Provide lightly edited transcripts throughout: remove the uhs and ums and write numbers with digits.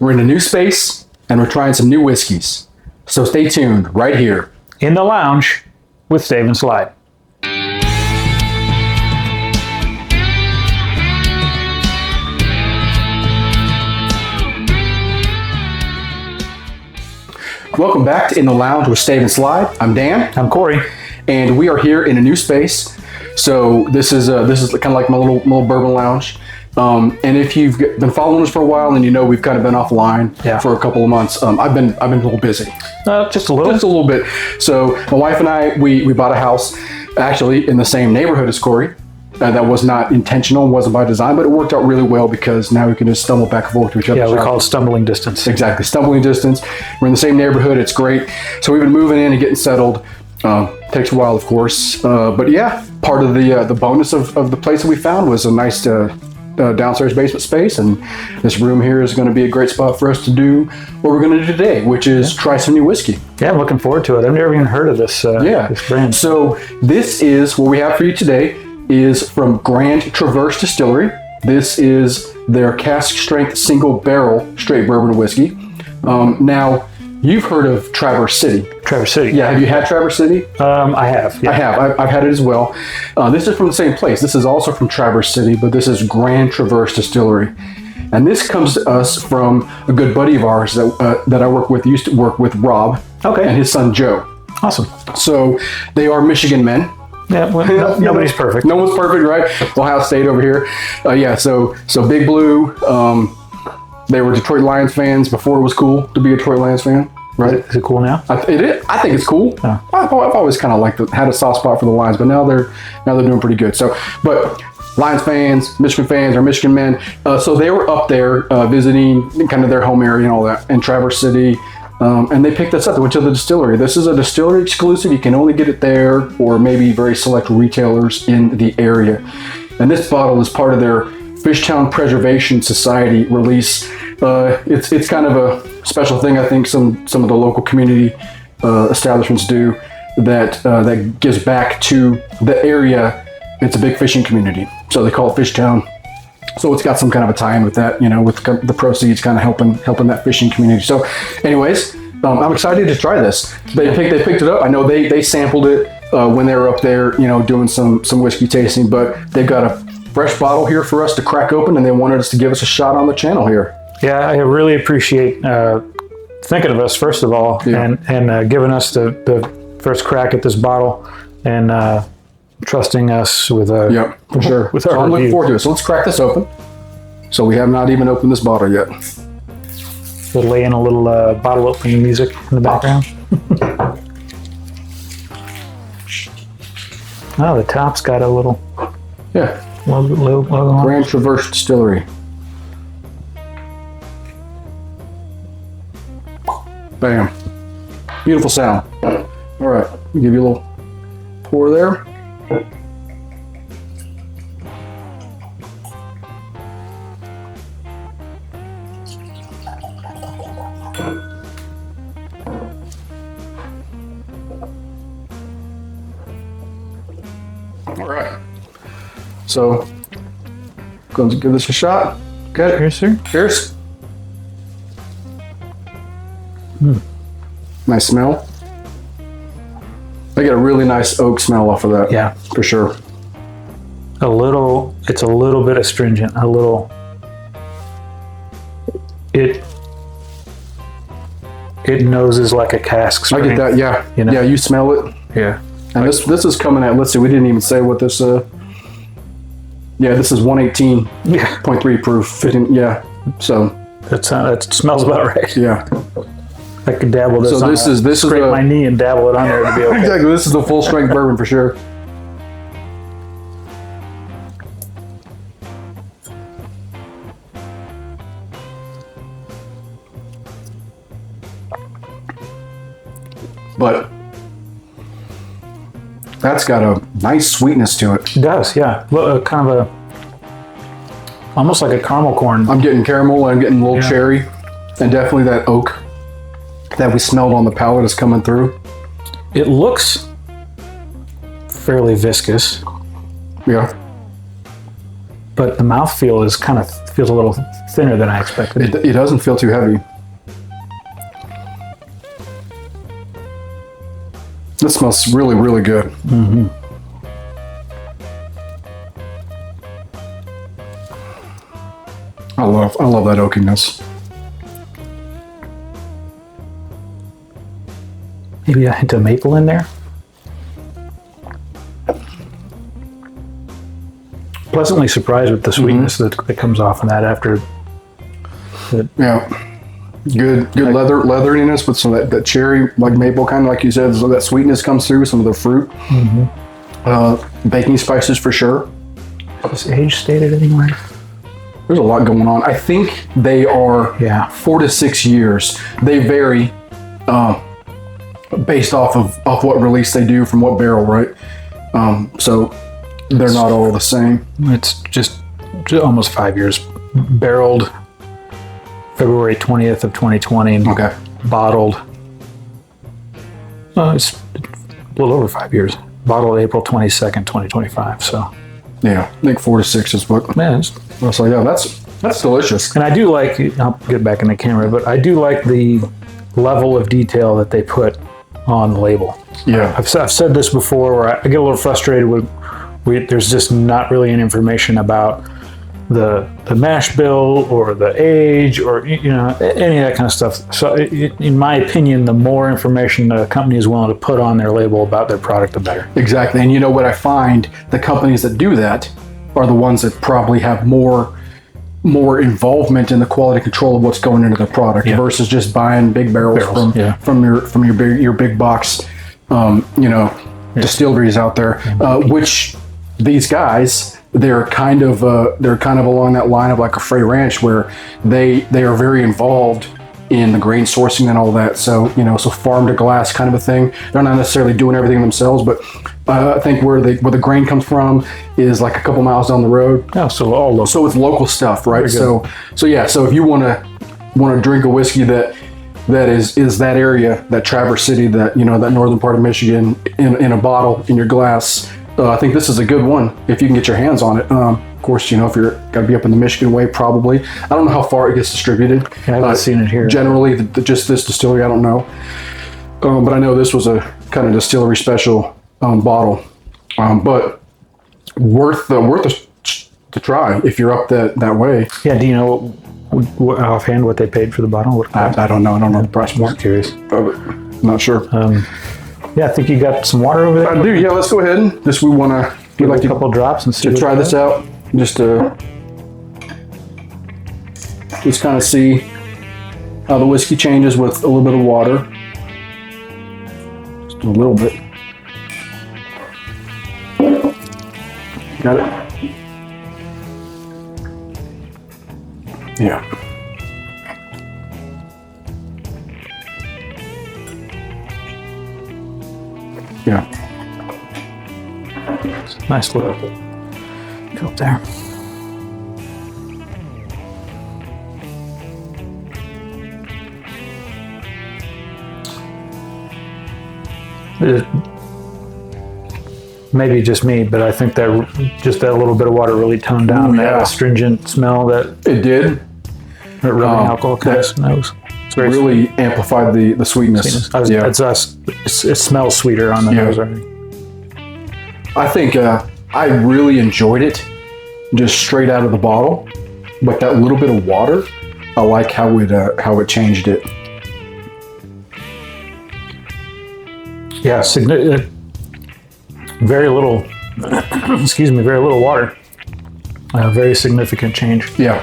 We're in a new space, and we're trying some new whiskeys. So stay tuned right here. In the lounge with Dave and Slide. Welcome back to In the Lounge with Dave and Slide. I'm Dan. I'm Corey. And we are here in a new space. So this is kind of like my little bourbon lounge. And if you've been following us for a while, then you know we've kind of been offline for a couple of months. I've been a little busy. Just a little bit. So my wife and I, we bought a house actually in the same neighborhood as Corey. That was not intentional, wasn't by design, but it worked out really well because now we can just stumble back and forth to each other. Yeah, we call it stumbling distance. Exactly, stumbling distance. We're in the same neighborhood. It's great. So we've been moving in and getting settled. Takes a while, of course. But yeah, part of the bonus of the place that we found was a nice downstairs basement space. And this room here is going to be a great spot for us to do what we're going to do today, which is try some new whiskey. Yeah, I'm looking forward to it. I've never even heard of this, this brand. So this is what we have for you today. Is from Grand Traverse Distillery. This is their cask strength single barrel straight bourbon whiskey. Now, you've heard of Traverse City. Traverse City. Yeah, have you had Traverse City? I have. Yeah. I have. I've had it as well. This is from the same place. This is also from Traverse City, but this is Grand Traverse Distillery. And this comes to us from a good buddy of ours that I work with, used to work with, Rob, and his son Joe. Awesome. So they are Michigan men. Yeah, well, nobody's perfect. No one's perfect, right? Ohio State over here. So Big Blue, they were Detroit Lions fans before it was cool to be a Detroit Lions fan, right? Is it cool now? It is. I think it's cool. Oh. I've always kind of had a soft spot for the Lions, but now they're doing pretty good. So, but Lions fans, Michigan fans, or Michigan men. So they were up there visiting kind of their home area and all that in Traverse City. And they picked us up. They went to the distillery. This is a distillery exclusive. You can only get it there or maybe very select retailers in the area. And this bottle is part of their Fishtown Preservation Society release. It's kind of a special thing I think some of the local community establishments do that gives back to the area. It's a big fishing community. So they call it Fishtown. So it's got some kind of a tie-in with that, with the proceeds kind of helping that fishing community. So anyways, I'm excited to try this. They picked it up. I know they sampled it when they were up there, doing some whiskey tasting, but they've got a fresh bottle here for us to crack open, and they wanted us to give us a shot on the channel here. Yeah, I really appreciate thinking of us, first of all, and giving us the first crack at this bottle, and trusting us with for sure. with so our I'm looking review. forward to it. So let's crack this open. So we have not even opened this bottle yet. We'll lay in a little bottle opening music in the background. Oh, the top's got a little logo on. Grand Traverse Distillery. Bam. Beautiful sound. All right, give you a little pour there. All right. So, going to give this a shot. Okay. Cheers, sir. Cheers. Nice smell. I get a really nice oak smell off of that. Yeah. For sure. It's a little bit astringent. It noses like a cask spring. I get that, yeah. Yeah, you smell it. Yeah. And this is coming at, let's see, we didn't even say what this, this is 118.3 proof. 15, yeah, so. That smells about right. Yeah. I could dabble this so on this is scrape my knee and dabble it on there to be okay. Exactly, this is the full strength bourbon for sure. But that's got a nice sweetness to it. It does, yeah. Kind of almost like a caramel corn. I'm getting caramel, I'm getting a little cherry, and definitely that oak that we smelled on the palate is coming through. It looks fairly viscous. Yeah. But the mouthfeel is kind of feels a little thinner than I expected. It doesn't feel too heavy. This smells really, really good. Mm-hmm. I love that oakiness. Maybe a hint of maple in there. Pleasantly surprised with the sweetness that comes off in that after. Yeah, good leatheriness with some of that cherry, like maple kind of, like you said, so that sweetness comes through, some of the fruit. Baking spices for sure. Is age stated anywhere? There's a lot going on. I think they are 4 to 6 years. They vary based off what release they do from what barrel, right? So they're not all the same. It's just almost 5 years. Barreled February 20th of 2020. Okay. Bottled. It's a little over 5 years. Bottled April 22nd, 2025. So. Yeah, I think 4 to 6 is what. Man, so yeah, that's delicious. And I do like. I'll get back in the camera, but I do like the level of detail that they put on the label. Yeah, I've said this before, where I get a little frustrated with. There's just not really any information about the mash bill or the age or any of that kind of stuff. So in my opinion, the more information the company is willing to put on their label about their product, the better. Exactly. And you know what I find, the companies that do that are the ones that probably have more involvement in the quality control of what's going into the product versus just buying big barrels from your big box distilleries out there, which these guys, they're kind of along that line of like a Frey Ranch, where they are very involved in the grain sourcing and all that. So so farm to glass kind of a thing. They're not necessarily doing everything themselves, but I think where the grain comes from is like a couple miles down the road. Oh, so all local. So it's local stuff, right? So if you want to drink a whiskey that is that area, that Traverse City, that that northern part of Michigan, in a bottle in your glass. I think this is a good one if you can get your hands on it. Of course, if you're got to be up in the Michigan way, probably. I don't know how far it gets distributed. I haven't seen it here. Generally, just this distillery, I don't know. But I know this was a kind of distillery special bottle. But worth to try if you're up that way. Yeah. Do you know offhand what they paid for the bottle? I don't know. I don't know the price point. I'm curious. I'm not sure. Yeah, I think you got some water over there. I do. Yeah, let's go ahead. We'd like a couple drops and see to try this out. Just to kind of see how the whiskey changes with a little bit of water. Just a little bit. Got it? Yeah. Yeah. Nice little cup there. Maybe just me, but I think that just that little bit of water really toned down that astringent smell that it did. That rubbing alcohol kind of smells. It's very really sweet. Amplified the sweetness. It smells sweeter on the nose already. I think I really enjoyed it just straight out of the bottle, but that little bit of water, I like how it changed it. Yeah, very little. Very little water. Very significant change. Yeah,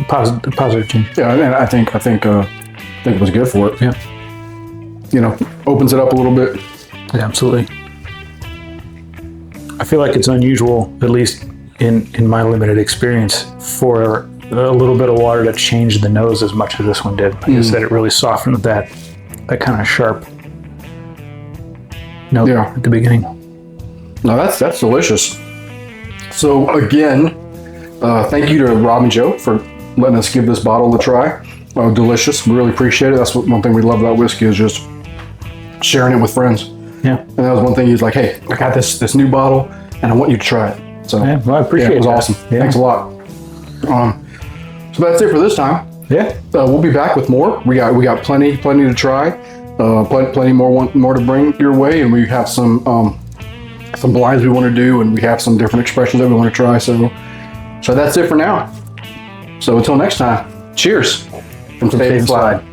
positive change. Yeah, and I think it was good for it. Yeah, opens it up a little bit. Yeah, absolutely. I feel like it's unusual, at least in my limited experience, for a little bit of water to change the nose as much as this one did. Like I said, it really softened that kind of sharp note at the beginning. No, that's delicious. So again, thank you to Rob and Joe for letting us give this bottle a try. Delicious. We really appreciate it. That's one thing we love about whiskey, is just sharing it with friends. Yeah. And that was one thing. He was like, "Hey, I got this new bottle, and I want you to try it." So well, I appreciate it. It was awesome. Yeah. Thanks a lot. So that's it for this time. Yeah. We'll be back with more. We got plenty to try. Plenty more to bring your way, and we have some blinds we want to do, and we have some different expressions that we want to try. So that's it for now. So until next time, cheers from Spade and Slide.